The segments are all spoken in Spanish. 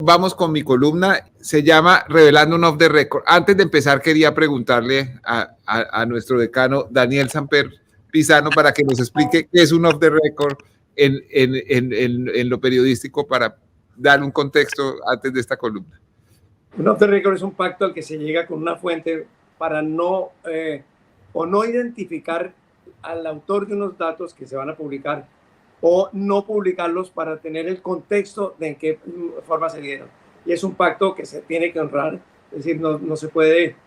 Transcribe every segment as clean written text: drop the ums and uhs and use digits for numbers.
Vamos con mi columna, se llama Revelando un Off the Record. Antes de empezar, quería preguntarle a nuestro decano, Daniel Samper Pisano, para que nos explique qué es un Off the Record en lo periodístico, para dar un contexto antes de esta columna. Un Off the Record es un pacto al que se llega con una fuente para no identificar al autor de unos datos que se van a publicar o no publicarlos para tener el contexto de en qué forma se dieron. Y es un pacto que se tiene que honrar, es decir, no se puede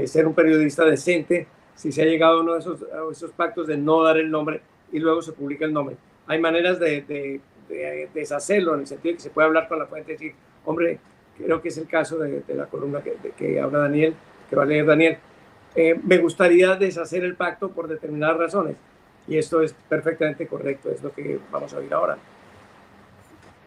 ser un periodista decente si se ha llegado a uno de esos pactos de no dar el nombre y luego se publica el nombre. Hay maneras de deshacerlo, en el sentido de que se puede hablar con la fuente y decir, hombre, creo que es el caso de la columna que habla Daniel, que va a leer Daniel. Me gustaría deshacer el pacto por determinadas razones. Y esto es perfectamente correcto, es lo que vamos a oír ahora.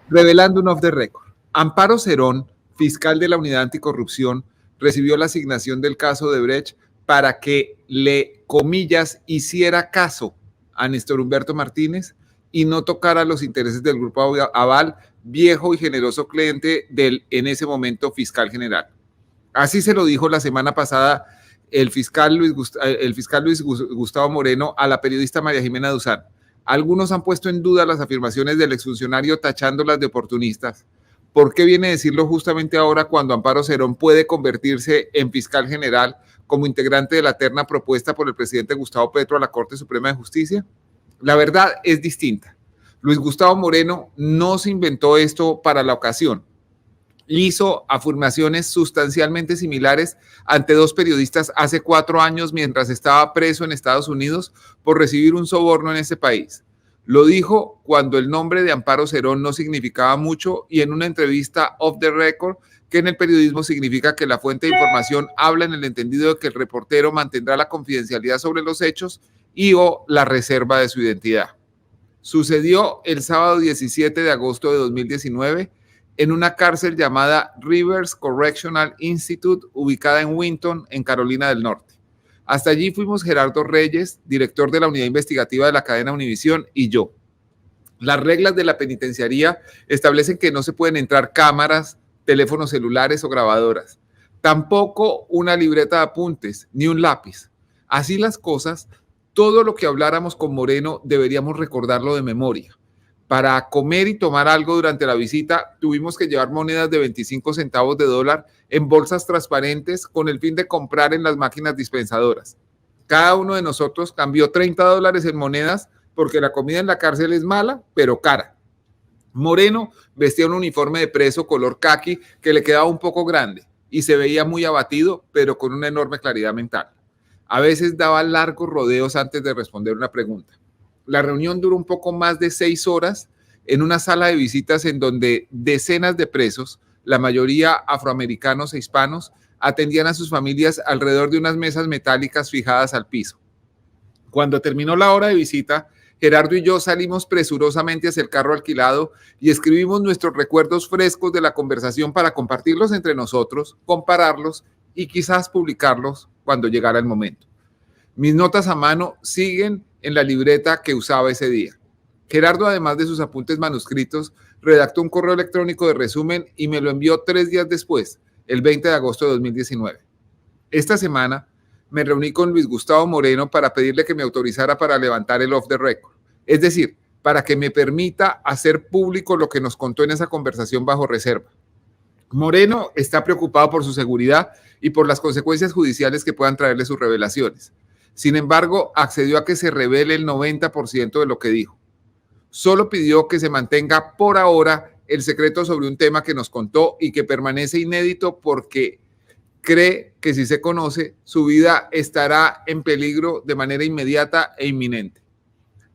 Revelando un Off the Record. Amparo Cerón, fiscal de la Unidad Anticorrupción, recibió la asignación del caso de Brecht para que le, comillas, hiciera caso a Néstor Humberto Martínez y no tocara los intereses del Grupo Aval, viejo y generoso cliente del, en ese momento, fiscal general. Así se lo dijo la semana pasada el fiscal Luis Gustavo Moreno a la periodista María Jimena Duzán. Algunos han puesto en duda las afirmaciones del exfuncionario tachándolas de oportunistas. ¿Por qué viene a decirlo justamente ahora cuando Amparo Cerón puede convertirse en fiscal general como integrante de la terna propuesta por el presidente Gustavo Petro a la Corte Suprema de Justicia? La verdad es distinta. Luis Gustavo Moreno no se inventó esto para la ocasión. Hizo afirmaciones sustancialmente similares ante dos periodistas hace 4 años mientras estaba preso en Estados Unidos por recibir un soborno en ese país. Lo dijo cuando el nombre de Amparo Cerón no significaba mucho y en una entrevista off the record, que en el periodismo significa que la fuente de información habla en el entendido de que el reportero mantendrá la confidencialidad sobre los hechos y o la reserva de su identidad. Sucedió el sábado 17 de agosto de 2019 en una cárcel llamada Rivers Correctional Institute, ubicada en Winton, en Carolina del Norte. Hasta allí fuimos Gerardo Reyes, director de la unidad investigativa de la cadena Univisión, y yo. Las reglas de la penitenciaría establecen que no se pueden entrar cámaras, teléfonos celulares o grabadoras. Tampoco una libreta de apuntes, ni un lápiz. Así las cosas, todo lo que habláramos con Moreno deberíamos recordarlo de memoria. Para comer y tomar algo durante la visita, tuvimos que llevar monedas de 25 centavos de dólar en bolsas transparentes con el fin de comprar en las máquinas dispensadoras. Cada uno de nosotros cambió $30 en monedas porque la comida en la cárcel es mala, pero cara. Moreno vestía un uniforme de preso color caqui que le quedaba un poco grande y se veía muy abatido, pero con una enorme claridad mental. A veces daba largos rodeos antes de responder una pregunta. La reunión duró un poco más de 6 horas en una sala de visitas en donde decenas de presos, la mayoría afroamericanos e hispanos, atendían a sus familias alrededor de unas mesas metálicas fijadas al piso. Cuando terminó la hora de visita, Gerardo y yo salimos presurosamente hacia el carro alquilado y escribimos nuestros recuerdos frescos de la conversación para compartirlos entre nosotros, compararlos y quizás publicarlos cuando llegara el momento. Mis notas a mano siguen en la libreta que usaba ese día. Gerardo, además de sus apuntes manuscritos, redactó un correo electrónico de resumen y me lo envió 3 días después, el 20 de agosto de 2019. Esta semana me reuní con Luis Gustavo Moreno para pedirle que me autorizara para levantar el off the record, es decir, para que me permita hacer público lo que nos contó en esa conversación bajo reserva. Moreno está preocupado por su seguridad y por las consecuencias judiciales que puedan traerle sus revelaciones. Sin embargo, accedió a que se revele el 90% de lo que dijo. Solo pidió que se mantenga por ahora el secreto sobre un tema que nos contó y que permanece inédito porque cree que si se conoce, su vida estará en peligro de manera inmediata e inminente.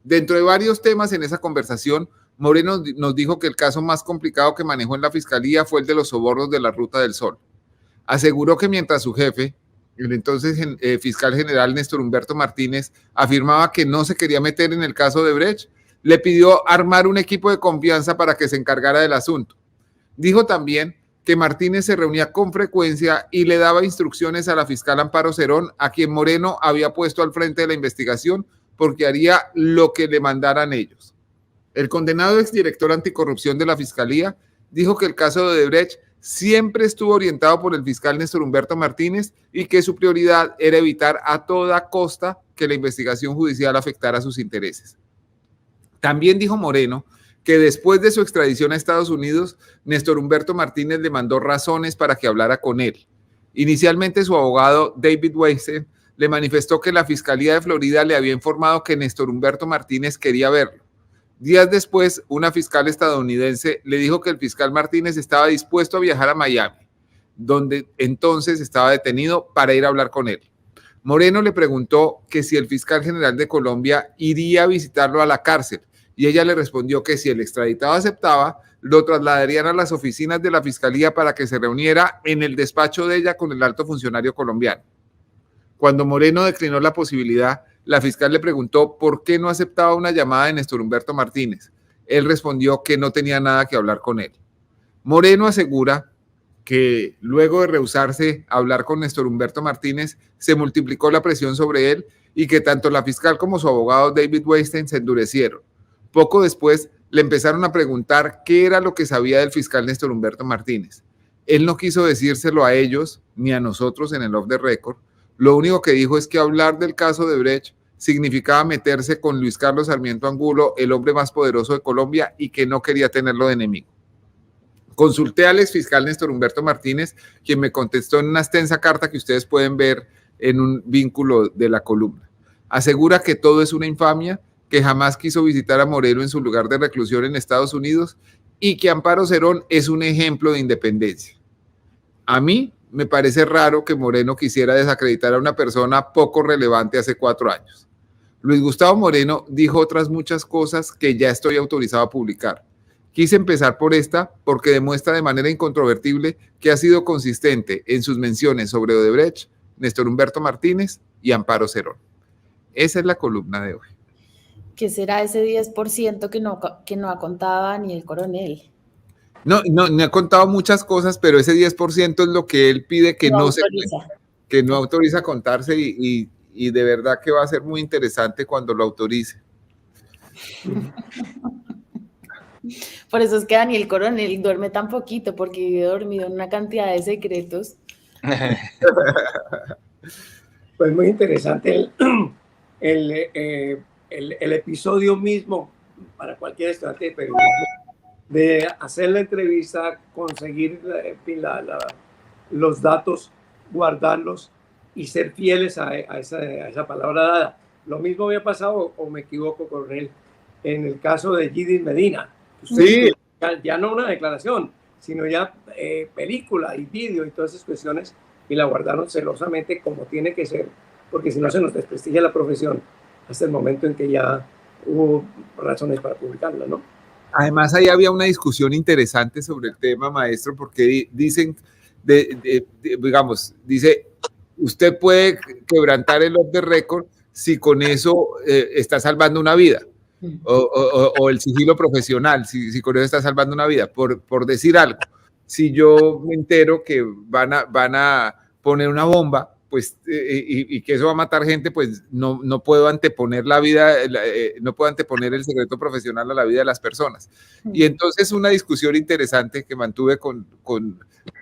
Dentro de varios temas en esa conversación, Moreno nos dijo que el caso más complicado que manejó en la fiscalía fue el de los sobornos de la Ruta del Sol. Aseguró que mientras su jefe, el entonces fiscal general Néstor Humberto Martínez, afirmaba que no se quería meter en el caso de Brecht, le pidió armar un equipo de confianza para que se encargara del asunto. Dijo también que Martínez se reunía con frecuencia y le daba instrucciones a la fiscal Amparo Cerón, a quien Moreno había puesto al frente de la investigación porque haría lo que le mandaran ellos. El condenado exdirector anticorrupción de la Fiscalía dijo que el caso de Odebrecht siempre estuvo orientado por el fiscal Néstor Humberto Martínez y que su prioridad era evitar a toda costa que la investigación judicial afectara sus intereses. También dijo Moreno que después de su extradición a Estados Unidos, Néstor Humberto Martínez le mandó razones para que hablara con él. Inicialmente su abogado David Weinstein le manifestó que la Fiscalía de Florida le había informado que Néstor Humberto Martínez quería verlo. Días después, una fiscal estadounidense le dijo que el fiscal Martínez estaba dispuesto a viajar a Miami, donde entonces estaba detenido, para ir a hablar con él. Moreno le preguntó que si el fiscal general de Colombia iría a visitarlo a la cárcel, y ella le respondió que si el extraditado aceptaba, lo trasladarían a las oficinas de la fiscalía para que se reuniera en el despacho de ella con el alto funcionario colombiano. Cuando Moreno declinó la posibilidad, la fiscal le preguntó por qué no aceptaba una llamada de Néstor Humberto Martínez. Él respondió que no tenía nada que hablar con él. Moreno asegura que luego de rehusarse a hablar con Néstor Humberto Martínez, se multiplicó la presión sobre él y que tanto la fiscal como su abogado David Weinstein se endurecieron. Poco después le empezaron a preguntar qué era lo que sabía del fiscal Néstor Humberto Martínez. Él no quiso decírselo a ellos ni a nosotros en el off the record. Lo único que dijo es que hablar del caso de Brecht significaba meterse con Luis Carlos Sarmiento Angulo, el hombre más poderoso de Colombia, y que no quería tenerlo de enemigo. Consulté al exfiscal Néstor Humberto Martínez, quien me contestó en una extensa carta que ustedes pueden ver en un vínculo de la columna. Asegura que todo es una infamia, que jamás quiso visitar a Moreno en su lugar de reclusión en Estados Unidos y que Amparo Cerón es un ejemplo de independencia. A mí me parece raro que Moreno quisiera desacreditar a una persona poco relevante hace 4 años. Luis Gustavo Moreno dijo otras muchas cosas que ya estoy autorizado a publicar. Quise empezar por esta porque demuestra de manera incontrovertible que ha sido consistente en sus menciones sobre Odebrecht, Néstor Humberto Martínez y Amparo Cerón. Esa es la columna de hoy. ¿Qué será ese 10% que no ha contado Daniel Coronel? No ha contado muchas cosas, pero ese 10% es lo que él pide que no autoriza a contarse y de verdad que va a ser muy interesante cuando lo autorice. Por eso es que Daniel Coronel duerme tan poquito, porque vive dormido en una cantidad de secretos. Pues muy interesante el episodio mismo para cualquier estudiante de periodismo, de hacer la entrevista, conseguir los datos, guardarlos y ser fieles a esa palabra dada. Lo mismo había pasado, o me equivoco, Coronel, en el caso de Gidis Medina. Sí. Ya no una declaración, sino ya película y vídeo y todas esas cuestiones, y la guardaron celosamente como tiene que ser, porque si no se nos desprestigia la profesión hasta el momento en que ya hubo razones para publicarla, ¿no? Además, ahí había una discusión interesante sobre el tema, maestro, porque dicen, digamos, dice, usted puede quebrantar el off the record si con eso está salvando una vida, o el sigilo profesional, si con eso está salvando una vida, por decir algo. Si yo me entero que van a poner una bomba, pues, y que eso va a matar gente, pues no puedo anteponer la vida, no puedo anteponer el secreto profesional a la vida de las personas. Y entonces una discusión interesante que mantuve con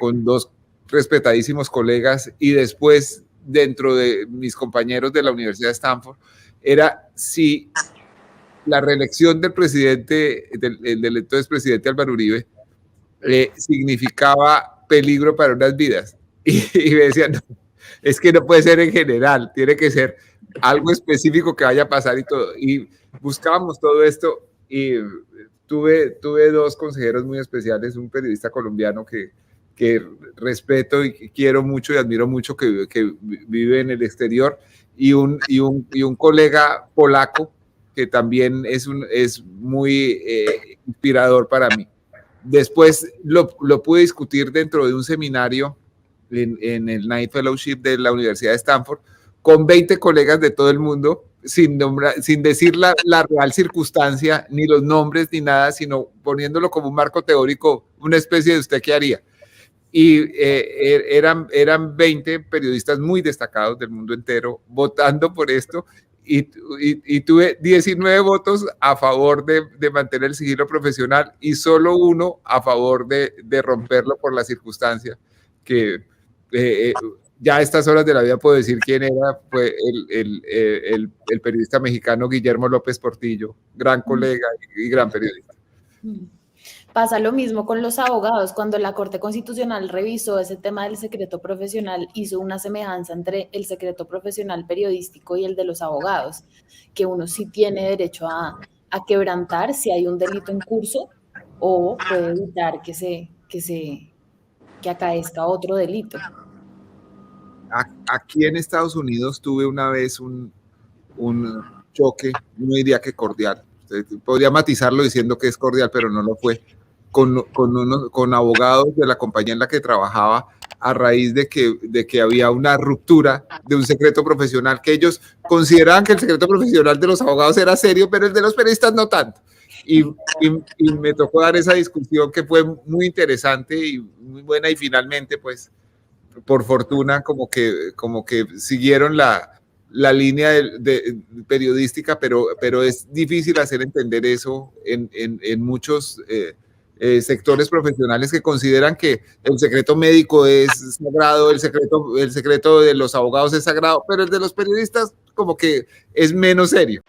2 respetadísimos colegas y después dentro de mis compañeros de la Universidad de Stanford, era si la reelección del presidente, del entonces presidente Álvaro Uribe, significaba peligro para unas vidas. Y me decían, no, es que no puede ser en general, tiene que ser algo específico que vaya a pasar y todo. Y buscábamos todo esto y tuve 2 consejeros muy especiales, un periodista colombiano que respeto y quiero mucho y admiro mucho, que vive en el exterior, y un colega polaco que también es muy inspirador para mí. Después lo pude discutir dentro de un seminario en el Knight Fellowship de la Universidad de Stanford, con 20 colegas de todo el mundo, sin decir la real circunstancia, ni los nombres, ni nada, sino poniéndolo como un marco teórico, una especie de usted qué haría. Y eran 20 periodistas muy destacados del mundo entero votando por esto, y tuve 19 votos a favor de mantener el sigilo profesional y solo uno a favor de romperlo por la circunstancia que ya a estas horas de la vida puedo decir quién era. Fue el periodista mexicano Guillermo López Portillo, gran colega y gran periodista. Pasa lo mismo con los abogados. Cuando la Corte Constitucional revisó ese tema del secreto profesional, hizo una semejanza entre el secreto profesional periodístico y el de los abogados, que uno sí tiene derecho a quebrantar si hay un delito en curso o puede evitar que acaezca otro delito. Aquí en Estados Unidos tuve una vez un choque, no diría que cordial, podría matizarlo diciendo que es cordial, pero no lo fue, con abogados de la compañía en la que trabajaba a raíz de que había una ruptura de un secreto profesional, que ellos consideraban que el secreto profesional de los abogados era serio, pero el de los periodistas no tanto. Y me tocó dar esa discusión que fue muy interesante y muy buena, y finalmente, pues, por fortuna, como que siguieron la línea periodística, pero es difícil hacer entender eso en muchos sectores profesionales que consideran que el secreto médico es sagrado, el secreto de los abogados es sagrado, pero el de los periodistas como que es menos serio.